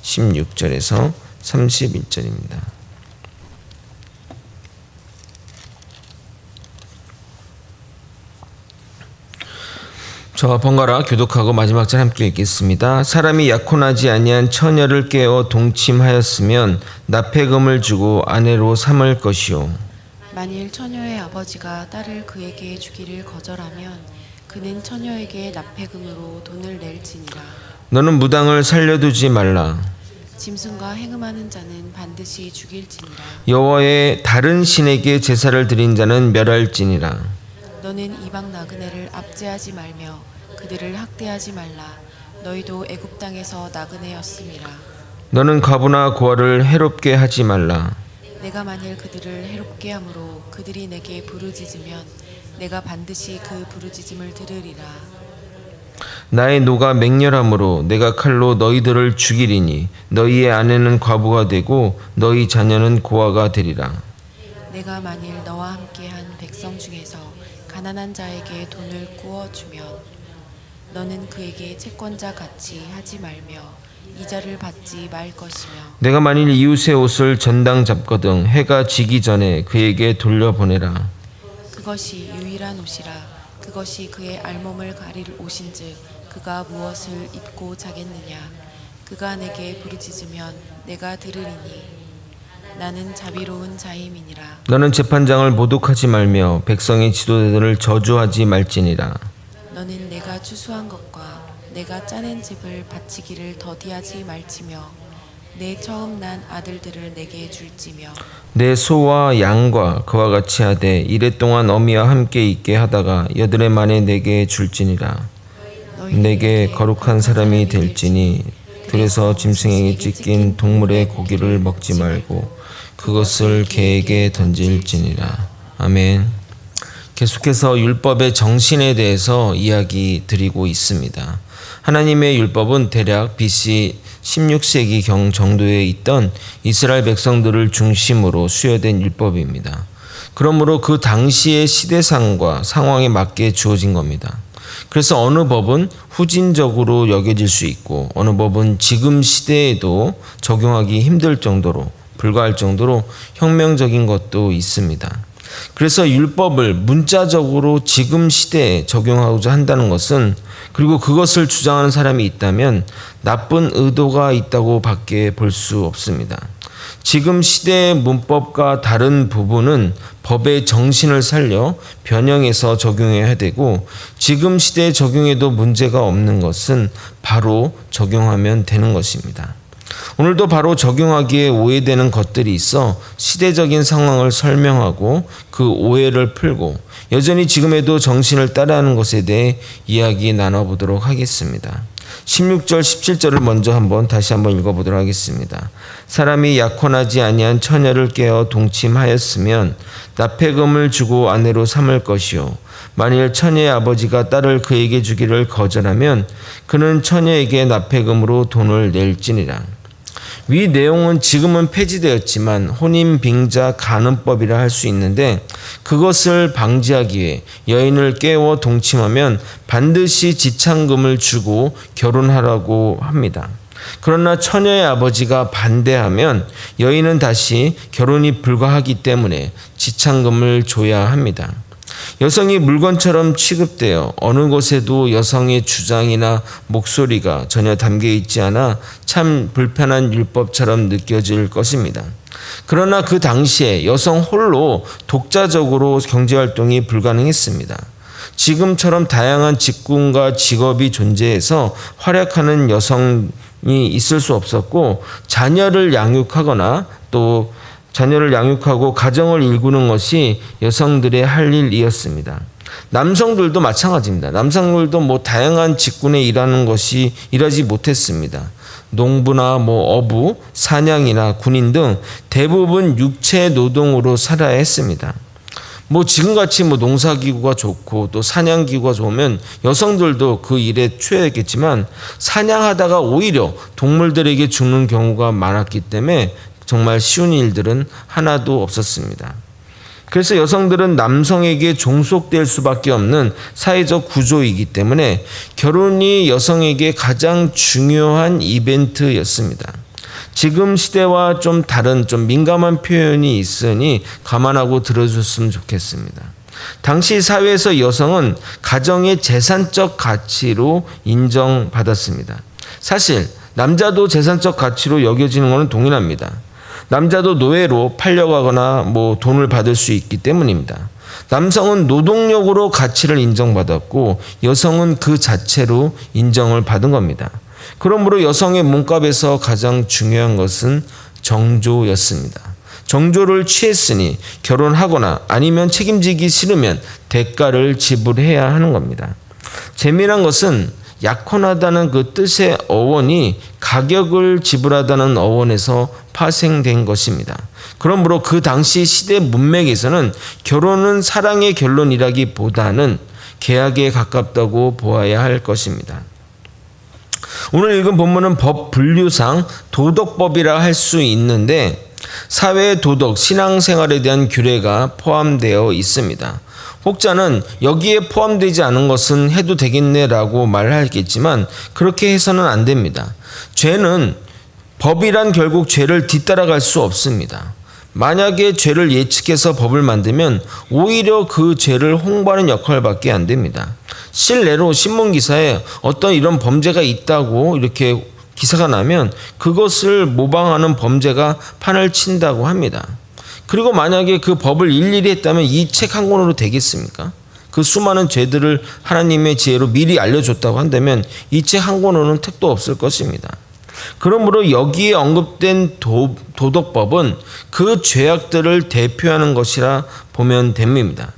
16절에서 31절입니다. 저와 번갈아 교독하고 마지막 절 함께 읽겠습니다. 사람이 약혼하지 아니한 처녀를 깨어 동침하였으면 납폐금을 주고 아내로 삼을 것이요. 만일 처녀의 아버지가 딸을 그에게 주기를 거절하면 그는 처녀에게 납폐금으로 돈을 낼지니라. 너는 무당을 살려두지 말라. 짐승과 행음하는 자는 반드시 죽일지니라. 여호와의 다른 신에게 제사를 드린 자는 멸할지니라. 너는 이방 나그네를 압제하지 말며 그들을 학대하지 말라. 너희도 애굽 땅에서 나그네였음이라. 너는 과부나 고아를 해롭게 하지 말라. 내가 만일 그들을 해롭게 함으로 그들이 내게 부르짖으면 내가 반드시 그 부르짖음을 들으리라. 나의 노가 맹렬함으로 내가 칼로 너희들을 죽이리니 너희의 아내는 과부가 되고 너희 자녀는 고아가 되리라. 내가 만일 너와 함께한 백성 중에서 가난한 자에게 돈을 구워주면 너는 그에게 채권자 같이 하지 말며 이자를 받지 말 것이며 내가 만일 이웃의 옷을 전당 잡거든 해가 지기 전에 그에게 돌려보내라. 그것이 유일한 옷이라. 그것이 그의 알몸을 가릴 옷인즉 그가 무엇을 입고 자겠느냐. 그가 내게 부르짖으면 내가 들으리니 나는 자비로운 자임이니라. 너는 재판장을 모독하지 말며 백성의 지도자들을 저주하지 말지니라. 너는 내가 추수한 것과 내가 짜낸 집을 바치기를 더디하지 말지며 내 처음 난 아들들을 내게 줄지며 내 소와 양과 그와 같이 하되 이랫동안 어미와 함께 있게 하다가 여드레 만에 내게 줄지니라. 내게 거룩한 사람이 될지니 그래서 짐승에게 찢긴 동물의 고기를 먹지 말고 그것을 개에게 던질지니라. 아멘. 계속해서 율법의 정신에 대해서 이야기 드리고 있습니다. 하나님의 율법은 대략 BC 16세기경 정도에 있던 이스라엘 백성들을 중심으로 수여된 율법입니다. 그러므로 그 당시의 시대상과 상황에 맞게 주어진 겁니다. 그래서 어느 법은 후진적으로 여겨질 수 있고 어느 법은 지금 시대에도 적용하기 힘들 정도로 불가할 정도로 혁명적인 것도 있습니다. 그래서 율법을 문자적으로 지금 시대에 적용하고자 한다는 것은 그리고 그것을 주장하는 사람이 있다면 나쁜 의도가 있다고 밖에 볼 수 없습니다. 지금 시대의 문법과 다른 부분은 법의 정신을 살려 변형해서 적용해야 되고 지금 시대에 적용해도 문제가 없는 것은 바로 적용하면 되는 것입니다. 오늘도 바로 적용하기에 오해되는 것들이 있어 시대적인 상황을 설명하고 그 오해를 풀고 여전히 지금에도 정신을 따라하는 것에 대해 이야기 나눠보도록 하겠습니다. 16절 17절을 다시 한번 읽어보도록 하겠습니다. 사람이 약혼하지 아니한 처녀를 깨어 동침하였으면 납폐금을 주고 아내로 삼을 것이요 만일 처녀의 아버지가 딸을 그에게 주기를 거절하면 그는 처녀에게 납폐금으로 돈을 낼지니라. 위 내용은 지금은 폐지되었지만 혼인빙자 간음법이라 할 수 있는데 그것을 방지하기 위해 여인을 깨워 동침하면 반드시 지참금을 주고 결혼하라고 합니다. 그러나 처녀의 아버지가 반대하면 여인은 다시 결혼이 불가하기 때문에 지참금을 줘야 합니다. 여성이 물건처럼 취급되어 어느 곳에도 여성의 주장이나 목소리가 전혀 담겨 있지 않아 참 불편한 율법처럼 느껴질 것입니다. 그러나 그 당시에 여성 홀로 독자적으로 경제활동이 불가능했습니다. 지금처럼 다양한 직군과 직업이 존재해서 활약하는 여성이 있을 수 없었고 자녀를 양육하고 가정을 일구는 것이 여성들의 할 일이었습니다. 남성들도 마찬가지입니다. 남성들도 다양한 직군에 일하지 못했습니다. 농부나 어부, 사냥이나 군인 등 대부분 육체 노동으로 살아야 했습니다. 지금같이 농사기구가 좋고 또 사냥기구가 좋으면 여성들도 그 일에 취했겠지만 사냥하다가 오히려 동물들에게 죽는 경우가 많았기 때문에 정말 쉬운 일들은 하나도 없었습니다. 그래서 여성들은 남성에게 종속될 수밖에 없는 사회적 구조이기 때문에 결혼이 여성에게 가장 중요한 이벤트였습니다. 지금 시대와 좀 다른 좀 민감한 표현이 있으니 감안하고 들어줬으면 좋겠습니다. 당시 사회에서 여성은 가정의 재산적 가치로 인정받았습니다. 사실 남자도 재산적 가치로 여겨지는 것은 동일합니다. 남자도 노예로 팔려가거나 돈을 받을 수 있기 때문입니다. 남성은 노동력으로 가치를 인정받았고 여성은 그 자체로 인정을 받은 겁니다. 그러므로 여성의 몸값에서 가장 중요한 것은 정조였습니다. 정조를 취했으니 결혼하거나 아니면 책임지기 싫으면 대가를 지불해야 하는 겁니다. 재미난 것은 약혼하다는 그 뜻의 어원이 가격을 지불하다는 어원에서 파생된 것입니다. 그러므로 그 당시 시대 문맥에서는 결혼은 사랑의 결론이라기보다는 계약에 가깝다고 보아야 할 것입니다. 오늘 읽은 본문은 법 분류상 도덕법이라 할 수 있는데 사회 도덕, 신앙생활에 대한 규례가 포함되어 있습니다. 혹자는 여기에 포함되지 않은 것은 해도 되겠네라고 말하겠지만 그렇게 해서는 안 됩니다. 죄는 법이란 결국 죄를 뒤따라갈 수 없습니다. 만약에 죄를 예측해서 법을 만들면 오히려 그 죄를 홍보하는 역할밖에 안 됩니다. 실례로 신문기사에 어떤 이런 범죄가 있다고 이렇게 기사가 나면 그것을 모방하는 범죄가 판을 친다고 합니다. 그리고 만약에 그 법을 일일이 했다면 이 책 한 권으로 되겠습니까? 그 수많은 죄들을 하나님의 지혜로 미리 알려줬다고 한다면 이 책 한 권으로는 택도 없을 것입니다. 그러므로 여기에 언급된 도덕법은 그 죄악들을 대표하는 것이라 보면 됩니다.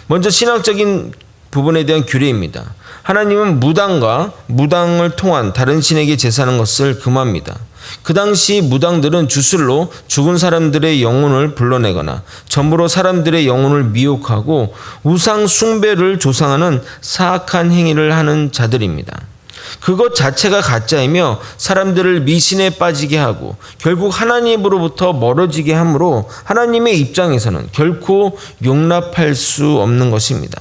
먼저 신학적인 부분에 대한 규례입니다. 하나님은 무당과 무당을 통한 다른 신에게 제사하는 것을 금합니다. 그 당시 무당들은 주술로 죽은 사람들의 영혼을 불러내거나 점으로 사람들의 영혼을 미혹하고 우상 숭배를 조상하는 사악한 행위를 하는 자들입니다. 그것 자체가 가짜이며 사람들을 미신에 빠지게 하고 결국 하나님으로부터 멀어지게 하므로 하나님의 입장에서는 결코 용납할 수 없는 것입니다.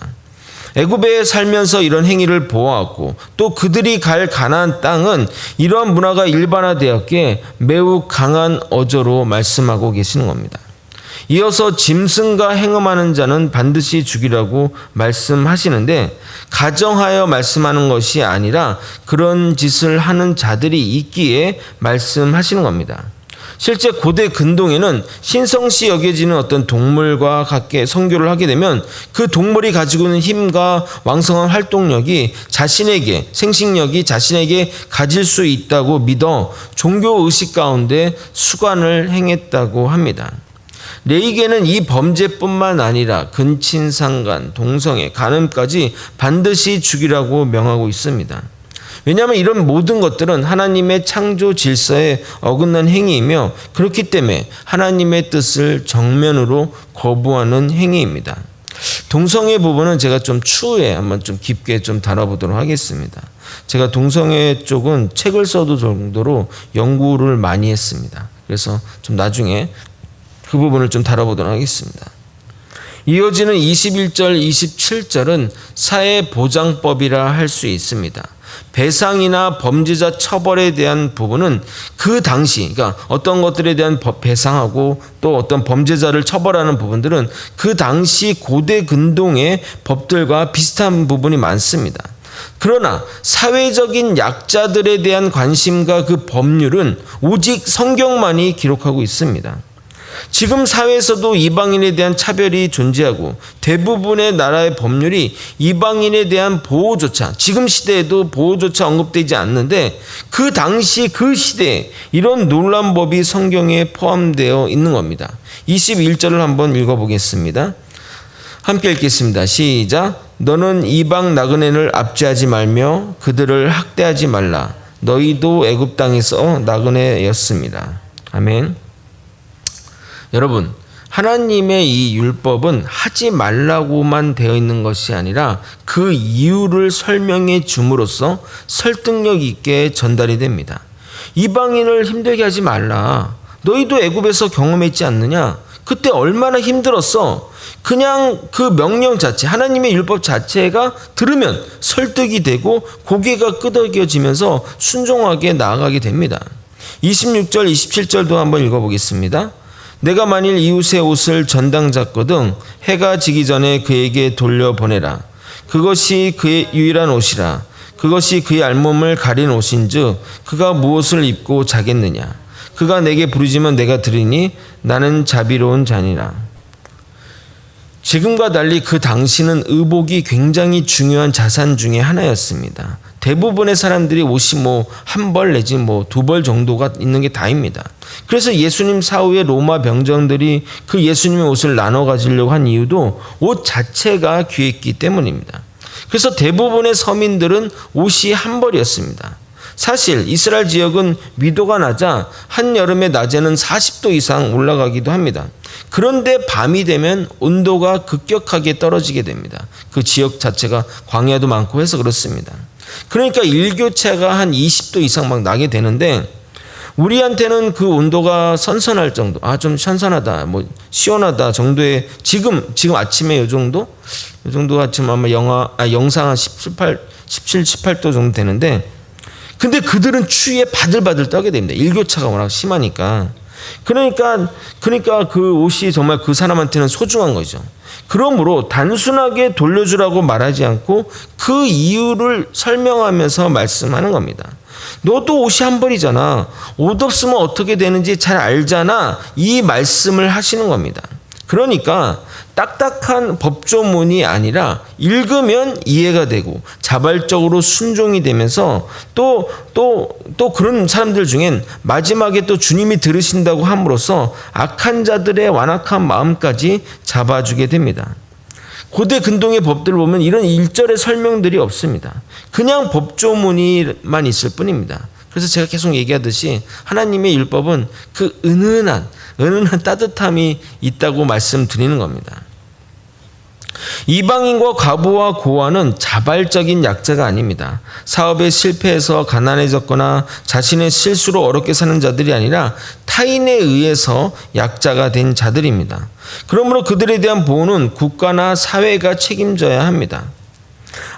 애굽에 살면서 이런 행위를 보아왔고 또 그들이 갈 가나안 땅은 이러한 문화가 일반화되었기에 매우 강한 어조로 말씀하고 계시는 겁니다. 이어서 짐승과 행음하는 자는 반드시 죽이라고 말씀하시는데 가정하여 말씀하는 것이 아니라 그런 짓을 하는 자들이 있기에 말씀하시는 겁니다. 실제 고대 근동에는 신성시 여겨지는 어떤 동물과 같게 선교를 하게 되면 그 동물이 가지고 있는 힘과 왕성한 활동력이 자신에게 생식력이 자신에게 가질 수 있다고 믿어 종교 의식 가운데 수관을 행했다고 합니다. 레위기에는 이 범죄뿐만 아니라 근친상간, 동성애, 간음까지 반드시 죽이라고 명하고 있습니다. 왜냐하면 이런 모든 것들은 하나님의 창조 질서에 어긋난 행위이며 그렇기 때문에 하나님의 뜻을 정면으로 거부하는 행위입니다. 동성애 부분은 제가 좀 추후에 한번 좀 깊게 좀 다뤄보도록 하겠습니다. 제가 동성애 쪽은 책을 써도 정도로 연구를 많이 했습니다. 그래서 좀 나중에 그 부분을 좀 다뤄보도록 하겠습니다. 이어지는 21절, 27절은 사회보장법이라 할 수 있습니다. 배상이나 범죄자 처벌에 대한 부분은 그 당시, 그러니까 어떤 것들에 대한 배상하고 또 어떤 범죄자를 처벌하는 부분들은 그 당시 고대 근동의 법들과 비슷한 부분이 많습니다. 그러나 사회적인 약자들에 대한 관심과 그 법률은 오직 성경만이 기록하고 있습니다. 지금 사회에서도 이방인에 대한 차별이 존재하고 대부분의 나라의 법률이 이방인에 대한 보호조차, 지금 시대에도 보호조차 언급되지 않는데 그 당시 그 시대에 이런 놀라운 법이 성경에 포함되어 있는 겁니다. 21절을 한번 읽어보겠습니다. 함께 읽겠습니다. 시작. 너는 이방 나그네를 압제하지 말며 그들을 학대하지 말라. 너희도 애굽 땅에서 나그네였습니다. 아멘. 여러분, 하나님의 이 율법은 하지 말라고만 되어 있는 것이 아니라 그 이유를 설명해 줌으로써 설득력 있게 전달이 됩니다. 이방인을 힘들게 하지 말라. 너희도 애굽에서 경험했지 않느냐? 그때 얼마나 힘들었어. 그냥 그 명령 자체, 하나님의 율법 자체가 들으면 설득이 되고 고개가 끄덕여지면서 순종하게 나아가게 됩니다. 26절, 27절도 한번 읽어보겠습니다. 내가 만일 이웃의 옷을 전당 잡거든 해가 지기 전에 그에게 돌려보내라. 그것이 그의 유일한 옷이라. 그것이 그의 알몸을 가린 옷인즉 그가 무엇을 입고 자겠느냐. 그가 내게 부르짖으면 내가 들으니 나는 자비로운 자니라. 지금과 달리 그 당시는 의복이 굉장히 중요한 자산 중에 하나였습니다. 대부분의 사람들이 옷이 한 벌 내지 두 벌 정도가 있는 게 다입니다. 그래서 예수님 사후에 로마 병정들이 그 예수님의 옷을 나눠 가지려고 한 이유도 옷 자체가 귀했기 때문입니다. 그래서 대부분의 서민들은 옷이 한 벌이었습니다. 사실 이스라엘 지역은 위도가 낮아 한여름의 낮에는 40도 이상 올라가기도 합니다. 그런데 밤이 되면 온도가 급격하게 떨어지게 됩니다. 그 지역 자체가 광야도 많고 해서 그렇습니다. 그러니까 일교차가 한 20도 이상 막 나게 되는데 우리한테는 그 온도가 선선할 정도, 좀 선선하다, 시원하다 정도의 지금 아침에 요 정도 아침 아마 영상 한 17, 18도 정도 되는데 근데 그들은 추위에 바들바들 떨게 됩니다. 일교차가 워낙 심하니까. 그러니까 그 옷이 정말 그 사람한테는 소중한 거죠. 그러므로 단순하게 돌려주라고 말하지 않고 그 이유를 설명하면서 말씀하는 겁니다. 너도 옷이 한 벌이잖아. 옷 없으면 어떻게 되는지 잘 알잖아. 이 말씀을 하시는 겁니다. 그러니까 딱딱한 법조문이 아니라 읽으면 이해가 되고 자발적으로 순종이 되면서 또 그런 사람들 중엔 마지막에 또 주님이 들으신다고 함으로써 악한 자들의 완악한 마음까지 잡아주게 됩니다. 고대 근동의 법들을 보면 이런 일절의 설명들이 없습니다. 그냥 법조문이만 있을 뿐입니다. 그래서 제가 계속 얘기하듯이 하나님의 율법은 그 은은한 따뜻함이 있다고 말씀드리는 겁니다. 이방인과 과부와 고아는 자발적인 약자가 아닙니다. 사업에 실패해서 가난해졌거나 자신의 실수로 어렵게 사는 자들이 아니라 타인에 의해서 약자가 된 자들입니다. 그러므로 그들에 대한 보호는 국가나 사회가 책임져야 합니다.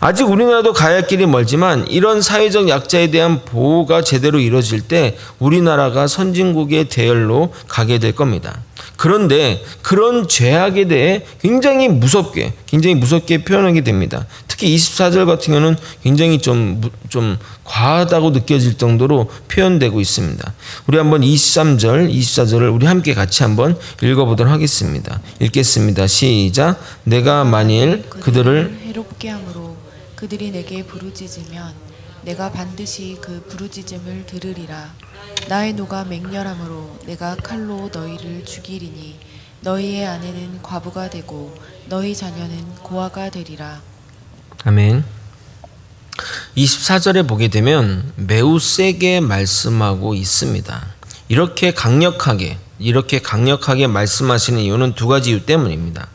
아직 우리나라도 가야 할 길이 멀지만 이런 사회적 약자에 대한 보호가 제대로 이루어질 때 우리나라가 선진국의 대열로 가게 될 겁니다. 그런데 그런 죄악에 대해 굉장히 무섭게 표현하게 됩니다. 특히 24절 같은 경우는 굉장히 좀 과하다고 느껴질 정도로 표현되고 있습니다. 우리 한번 23절, 24절을 우리 함께 같이 한번 읽어보도록 하겠습니다. 읽겠습니다. 시작. 내가 만일 그들을 해롭게 함으로 그들이 내게 부르짖으면 내가 반드시 그 부르짖음을 들으리라. 나의 노가 맹렬함으로 내가 칼로 너희를 죽이리니 너희의 아내는 과부가 되고 너희 자녀는 고아가 되리라. 아멘. 24절에 보게 되면 매우 세게 말씀하고 있습니다. 이렇게 강력하게 말씀하시는 이유는 두 가지 이유 때문입니다.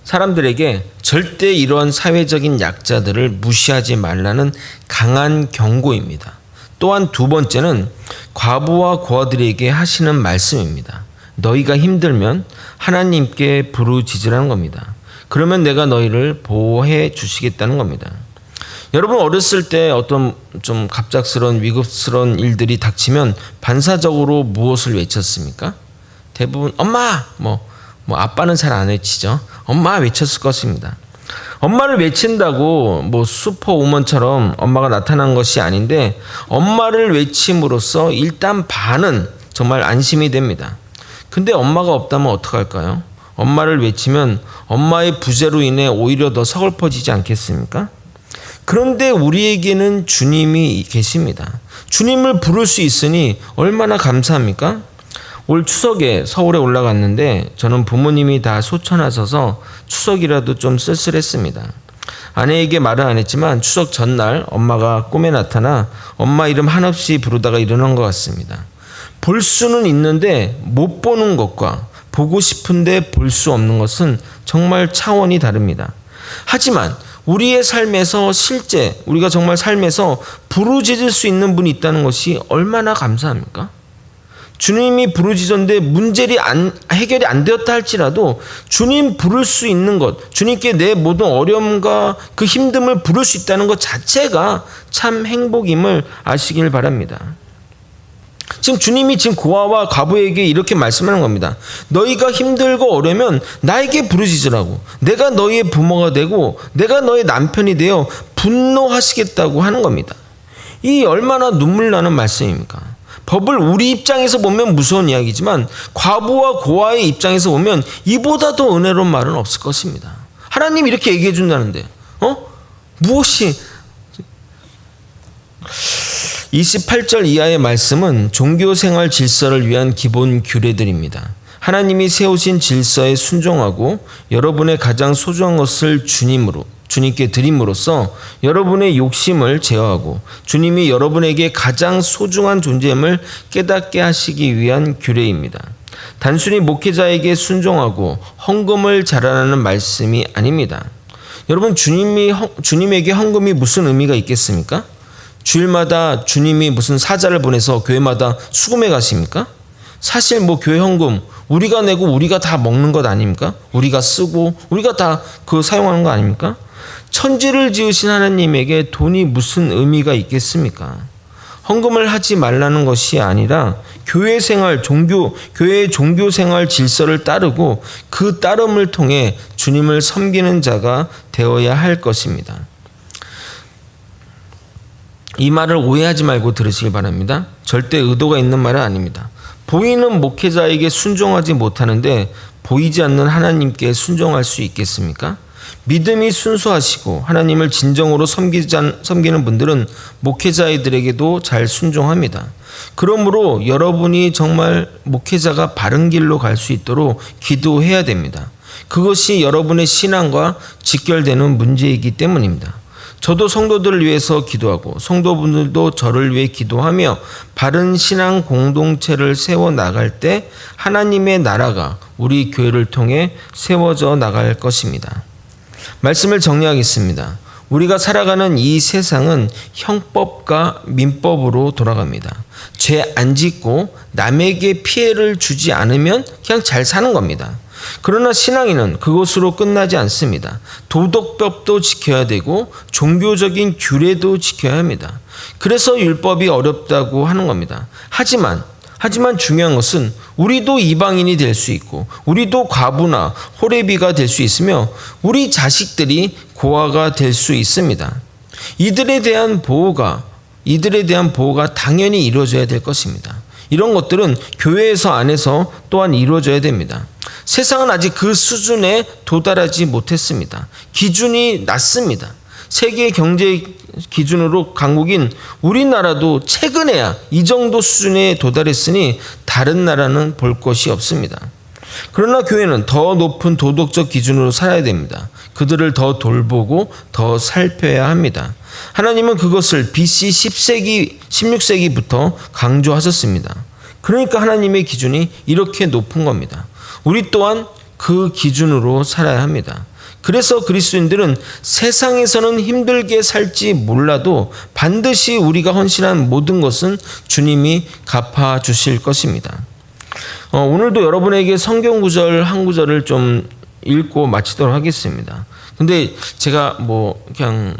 사람들에게 절대 이러한 사회적인 약자들을 무시하지 말라는 강한 경고입니다. 또한 두 번째는 과부와 고아들에게 하시는 말씀입니다. 너희가 힘들면 하나님께 부르짖으라는 겁니다. 그러면 내가 너희를 보호해 주시겠다는 겁니다. 여러분 어렸을 때 어떤 좀 갑작스러운 위급스러운 일들이 닥치면 반사적으로 무엇을 외쳤습니까? 대부분 엄마 아빠는 잘 안 외치죠. 엄마 외쳤을 것입니다. 엄마를 외친다고 슈퍼우먼처럼 엄마가 나타난 것이 아닌데 엄마를 외침으로써 일단 반은 정말 안심이 됩니다. 근데 엄마가 없다면 어떡할까요? 엄마를 외치면 엄마의 부재로 인해 오히려 더 서글퍼지지 않겠습니까? 그런데 우리에게는 주님이 계십니다. 주님을 부를 수 있으니 얼마나 감사합니까? 올 추석에 서울에 올라갔는데 저는 부모님이 다 소천하셔서 추석이라도 좀 쓸쓸했습니다. 아내에게 말은 안 했지만 추석 전날 엄마가 꿈에 나타나 엄마 이름 한없이 부르다가 일어난 것 같습니다. 볼 수는 있는데 못 보는 것과 보고 싶은데 볼 수 없는 것은 정말 차원이 다릅니다. 하지만 우리의 삶에서 실제 우리가 정말 삶에서 부르짖을 수 있는 분이 있다는 것이 얼마나 감사합니까? 주님이 부르짖었는데 해결이 안 되었다 할지라도 주님 부를 수 있는 것, 주님께 내 모든 어려움과 그 힘듦을 부를 수 있다는 것 자체가 참 행복임을 아시길 바랍니다. 지금 주님이 지금 고아와 과부에게 이렇게 말씀하는 겁니다. 너희가 힘들고 어려면 나에게 부르짖으라고. 내가 너희의 부모가 되고 내가 너의 남편이 되어 분노하시겠다고 하는 겁니다. 이 얼마나 눈물 나는 말씀입니까? 법을 우리 입장에서 보면 무서운 이야기지만 과부와 고아의 입장에서 보면 이보다 더 은혜로운 말은 없을 것입니다. 하나님 이렇게 얘기해 준다는데 무엇이 28절 이하의 말씀은 종교생활 질서를 위한 기본 규례들입니다. 하나님이 세우신 질서에 순종하고 여러분의 가장 소중한 것을 주님께 드림으로써 여러분의 욕심을 제어하고 주님이 여러분에게 가장 소중한 존재임을 깨닫게 하시기 위한 규례입니다. 단순히 목회자에게 순종하고 헌금을 잘하라는 말씀이 아닙니다. 여러분, 주님에게 헌금이 무슨 의미가 있겠습니까? 주일마다 주님이 무슨 사자를 보내서 교회마다 수금해 가십니까? 사실 교회 헌금 우리가 내고 우리가 다 먹는 것 아닙니까? 우리가 쓰고 우리가 다 그거 사용하는 거 아닙니까? 천지를 지으신 하나님에게 돈이 무슨 의미가 있겠습니까? 헌금을 하지 말라는 것이 아니라 교회의 종교 생활 질서를 따르고 그 따름을 통해 주님을 섬기는 자가 되어야 할 것입니다. 이 말을 오해하지 말고 들으시기 바랍니다. 절대 의도가 있는 말은 아닙니다. 보이는 목회자에게 순종하지 못하는데 보이지 않는 하나님께 순종할 수 있겠습니까? 믿음이 순수하시고 하나님을 진정으로 섬기는 분들은 목회자들에게도 잘 순종합니다. 그러므로 여러분이 정말 목회자가 바른 길로 갈 수 있도록 기도해야 됩니다. 그것이 여러분의 신앙과 직결되는 문제이기 때문입니다. 저도 성도들을 위해서 기도하고 성도분들도 저를 위해 기도하며 바른 신앙 공동체를 세워나갈 때 하나님의 나라가 우리 교회를 통해 세워져 나갈 것입니다. 말씀을 정리하겠습니다. 우리가 살아가는 이 세상은 형법과 민법으로 돌아갑니다. 죄 안 짓고 남에게 피해를 주지 않으면 그냥 잘 사는 겁니다. 그러나 신앙인은 그것으로 끝나지 않습니다. 도덕법도 지켜야 되고 종교적인 규례도 지켜야 합니다. 그래서 율법이 어렵다고 하는 겁니다. 하지만 중요한 것은 우리도 이방인이 될 수 있고 우리도 과부나 호레비가 될 수 있으며 우리 자식들이 고아가 될 수 있습니다. 이들에 대한 보호가 당연히 이루어져야 될 것입니다. 이런 것들은 교회에서 안에서 또한 이루어져야 됩니다. 세상은 아직 그 수준에 도달하지 못했습니다. 기준이 낮습니다. 세계 경제 기준으로 강국인 우리나라도 최근에야 이 정도 수준에 도달했으니 다른 나라는 볼 것이 없습니다. 그러나 교회는 더 높은 도덕적 기준으로 살아야 됩니다. 그들을 더 돌보고 더 살펴야 합니다. 하나님은 그것을 BC 16세기부터 강조하셨습니다. 그러니까 하나님의 기준이 이렇게 높은 겁니다. 우리 또한 그 기준으로 살아야 합니다. 그래서 그리스도인들은 세상에서는 힘들게 살지 몰라도 반드시 우리가 헌신한 모든 것은 주님이 갚아주실 것입니다. 오늘도 여러분에게 성경 구절 한 구절을 좀 읽고 마치도록 하겠습니다. 근데 제가 그냥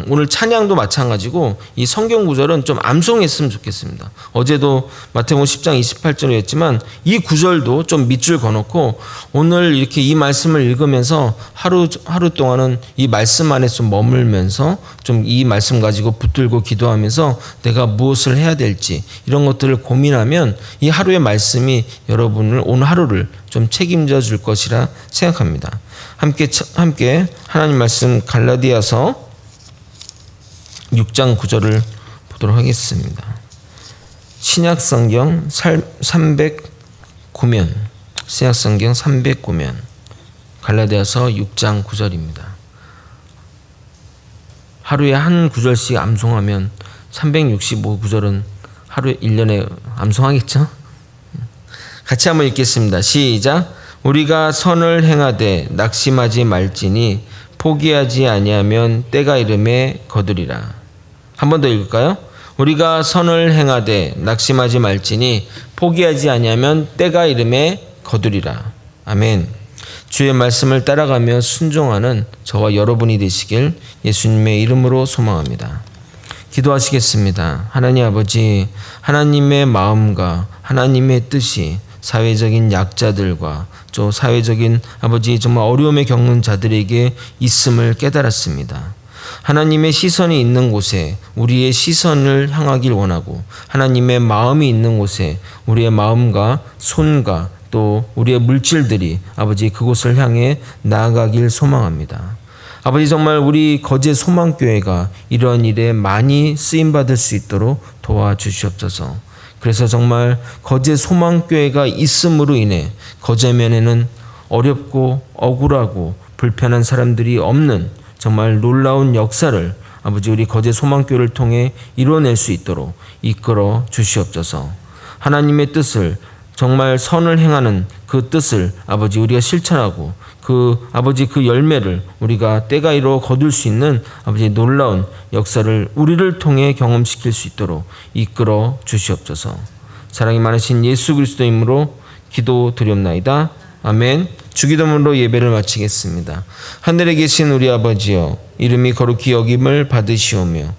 오늘 찬양도 마찬가지고 이 성경 구절은 좀 암송했으면 좋겠습니다. 어제도 마태복음 10장 28절을 했지만 이 구절도 좀 밑줄 그어놓고 오늘 이렇게 이 말씀을 읽으면서 하루 동안은 이 말씀 안에 좀 머물면서 좀 이 말씀 가지고 붙들고 기도하면서 내가 무엇을 해야 될지 이런 것들을 고민하면 이 하루의 말씀이 여러분을 오늘 하루를 좀 책임져 줄 것이라 생각합니다. 함께 하나님 말씀 갈라디아서 6장 9절을 보도록 하겠습니다. 신약성경 309면 신약성경 309면 갈라디아서 6장 9절입니다. 하루에 한 구절씩 암송하면 365구절은 하루에 1년에 암송하겠죠? 같이 한번 읽겠습니다. 시작. 우리가 선을 행하되 낙심하지 말지니 포기하지 아니하면 때가 이름에 거두리라. 한 번 더 읽을까요? 우리가 선을 행하되 낙심하지 말지니 포기하지 아니하면 때가 이름에 거두리라. 아멘. 주의 말씀을 따라가며 순종하는 저와 여러분이 되시길 예수님의 이름으로 소망합니다. 기도하시겠습니다. 하나님 아버지, 하나님의 마음과 하나님의 뜻이 사회적인 약자들과 또 사회적인 아버지 정말 어려움에 겪는 자들에게 있음을 깨달았습니다. 하나님의 시선이 있는 곳에 우리의 시선을 향하길 원하고 하나님의 마음이 있는 곳에 우리의 마음과 손과 또 우리의 물질들이 아버지 그곳을 향해 나아가길 소망합니다. 아버지 정말 우리 거제 소망교회가 이러한 일에 많이 쓰임받을 수 있도록 도와주시옵소서. 그래서 정말 거제 소망교회가 있음으로 인해 거제면에는 어렵고 억울하고 불편한 사람들이 없는 정말 놀라운 역사를 아버지 우리 거제 소망교회를 통해 이뤄낼 수 있도록 이끌어 주시옵소서. 하나님의 뜻을 정말 선을 행하는 그 뜻을 아버지 우리가 실천하고 그 아버지 그 열매를 우리가 때가 이루어 거둘 수 있는 아버지 놀라운 역사를 우리를 통해 경험시킬 수 있도록 이끌어 주시옵소서. 사랑이 많으신 예수 그리스도 이름으로 기도드리옵나이다. 아멘. 주기도문으로 예배를 마치겠습니다. 하늘에 계신 우리 아버지여, 이름이 거룩히 여김을 받으시오며